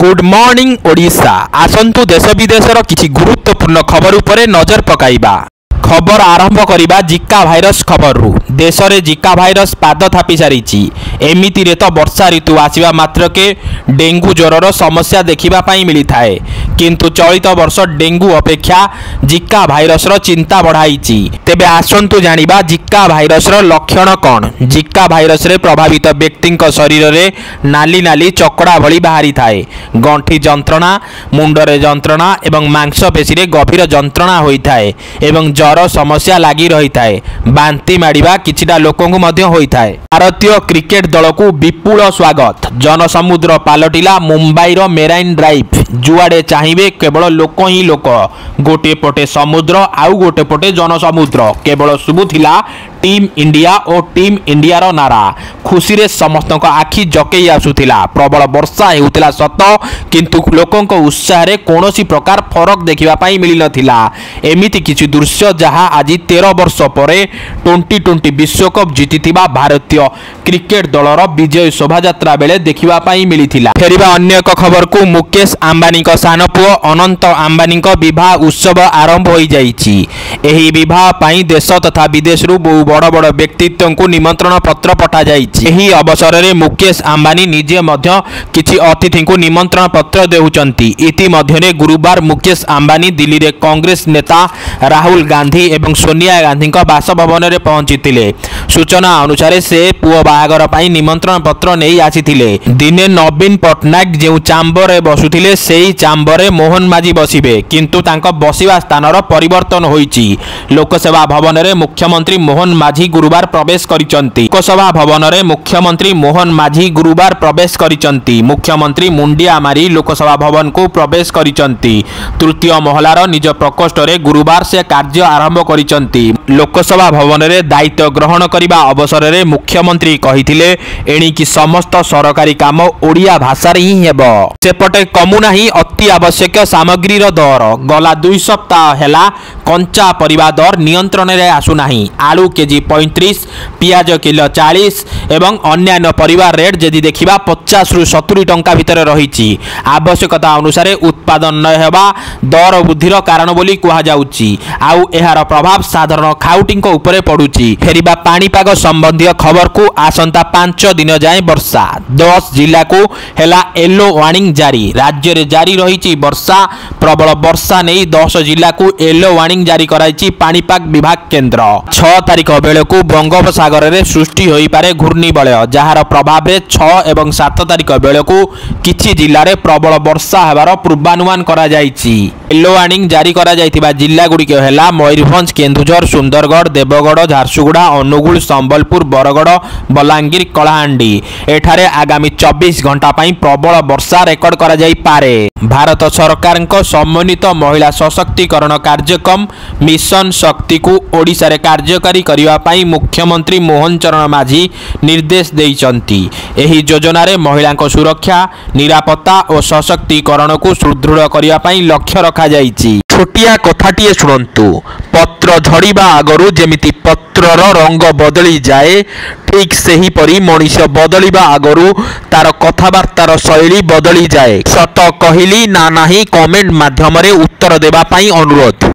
Good morning Odisha आसंतु देश विदेशर किछि गुरुत्वपूर्ण खबर उपरे नजर पकाइबा। खबर आरंभ करिबा जिका भाइरस खबरु। देश में जिका भाइरस पाद थापी सारिछि। एमिति रे तो वर्षा ऋतु आसिबा मात्रके डेंगू ज्वरर समस्या देखिबा पाई मिली थाए, किंतु चलित वर्ष डेंगू अपेक्षा जिका भाइरसर चिंता बढ़ाइछि। तेबे आसंतु जानिबा जिका भाइरसर लक्षण कौन। जिका भाइरस रे प्रभावित व्यक्तिंक शरीर रे नाली नाली चकड़ा भली बाहरी थाए। गंठी जंत्रणा, मुंडरे जंत्रणा एवं मांसपेशी रे गभीर जंत्रणा होइथाए एवं ज्वर समस्या लगी रही थाए। बांती माड़िबा किछिटा लोकंकु मध्य होइथाए। भारतीय क्रिकेट दल को विपुल स्वागत। जनसमुद्र पालटिला मुंबईर मेराइन ड्राइव। जुआड़े चाहिए केवल लोक ही लोक। गोटे पटे समुद्र आउ गोटे पटे जनसमुद्र। केवल शुभुथिला टीम इंडिया और टीम इंडिया रो नारा। खुशी रे समस्त आखि जकई आसुथिला। प्रबल वर्षा हेउथिला सत, किंतु लोकंक उत्साह रे कोनोसी प्रकार फरक देखिबा पाई मिली नथिला। एमिति किछि दृश्य जहा आज 13 वर्ष परे 2020 विश्वकप जीतिथिबा भारतीय क्रिकेट दलर विजय शोभायात्रा बेले देखिबा पाई मिलिथिला। फेरिबा अन्य एक खबर को मुकेश अंबानी का सान पुओ अनंत अंबानी का विवाह उत्सव आरंभ हो जाइछि। एही विवाह पाई देश तथा विदेश रु बहु बड़ बड़ व्यक्तित्व को निमंत्रण पत्र पठा जाइछि। एही अवसर रे मुकेश अंबानी निजे मध्य किछि अतिथि को निमंत्रण पत्र देउचंती। इति मध्यरे गुरुवार मुकेश अंबानी दिल्ली रे कांग्रेस नेता राहुल गांधी एवं सोनिया गांधी का बासभवन रे पहुंचीतिले। सूचना अनुसार से पुओ बाहागर पाई निमंत्रण पत्र नहीं आसीथिले। दिने नवीन पटनायक जो चांबर रे बसुथिले सेही चांबर रे मोहन माझी बसिबे, किंतु तांका बसिबा स्थानर परिवर्तन होईछि। लोकसभा भवन रे मुख्यमंत्री मोहन माझी गुरुवार प्रवेश करिसंती। लोकसभा भवन रे मुख्यमंत्री मोहन माझी गुरुवार प्रवेश करिसंती। मुख्यमंत्री मुंडिया मारी लोकसभा भवन को प्रवेश करिसंती। तृतीय महलार निज प्रकोष्ठ रे गुरुवार से कार्य आरंभ करिसंती। लोकसभा भवन रे दायित्व ग्रहण करिबा अवसर रे मुख्यमंत्री कहिथिले एणिकी समस्त सरकारी काम ओडिया भाषा रे ही हेबो। सेपटे कमुना ही अति आवश्यक सामग्री रो दर। गला 2 सप्ताह हेला कंचा परिबा दर नियंत्रण रे आसु नाही। आलू केजी 35, पियाज किलो 40 एवं अन्यान्य परिवार रेट जदि देखिबा 50 रु 70 टंका भितर रहिछि। आवश्यकता अनुसार उत्पादन न हेबा दर वृद्धिर कारण बोली कुहा जाउछि। आउ एहार प्रभाव साधारण खाउटिंग उपरे पड़ुछि। फेरिबा पानीपाग संबंधी खबर को आसंता 5 दिन जाए वर्षा। 10 जिला को हेला येलो वार्निंग जारी। राज्य रे जारी रहिछि वर्षा। प्रबल वर्षा नहीं 10 जिला को येलो वार्निंग जारी कराइछि पानीपाग विभाग केंद्र। 6 तारिख बेले को बंगोपसागर रे सृष्टि होई पारे घूर्णिबलय, जहार प्रभाव रे 6 एवं 7 तारिख बेले को किछि जिल्ला रे प्रबल वर्षा हेबार पूर्वानुमान करा जाइछि। येलो वार्निंग जारी करा जाइथिबा जिल्ला गुडी हेला मयूरभंज, केन्दुझर, सुंदरगढ़, देवगढ़, झारसुगुड़ा, अनुगुल, संबलपुर, बरगढ़, बलांगीर, कलाहांडी। एठारे आगामी 24 घंटा पाई प्रबल वर्षा रेकर्ड करा जाई पारे। भारत सरकार को समन्वित महिला सशक्तिकरण कार्यक्रम मिशन शक्ति को ओडिशा रे कार्यकारी करिवा पाई मुख्यमंत्री मोहन चरण माझी निर्देश देइचंती। एही योजना रे महिला सुरक्षा, निरापत्ता और सशक्तिकरण को सुदृढ़ करिवा पाई लक्ष्य रखा जाइछि। छोटिया कथाटिए शुणंतु। पत्र झड़िबा आगरु जेमिति पत्रर रंग बदली जाए, ठीक सेही परी मनीष बदलिबा आगरु तार कथाबार्तार शैली बदली जाए। सत कहिली ना नाही कमेंट माध्यम रे उत्तर देबा पाई अनुरोध।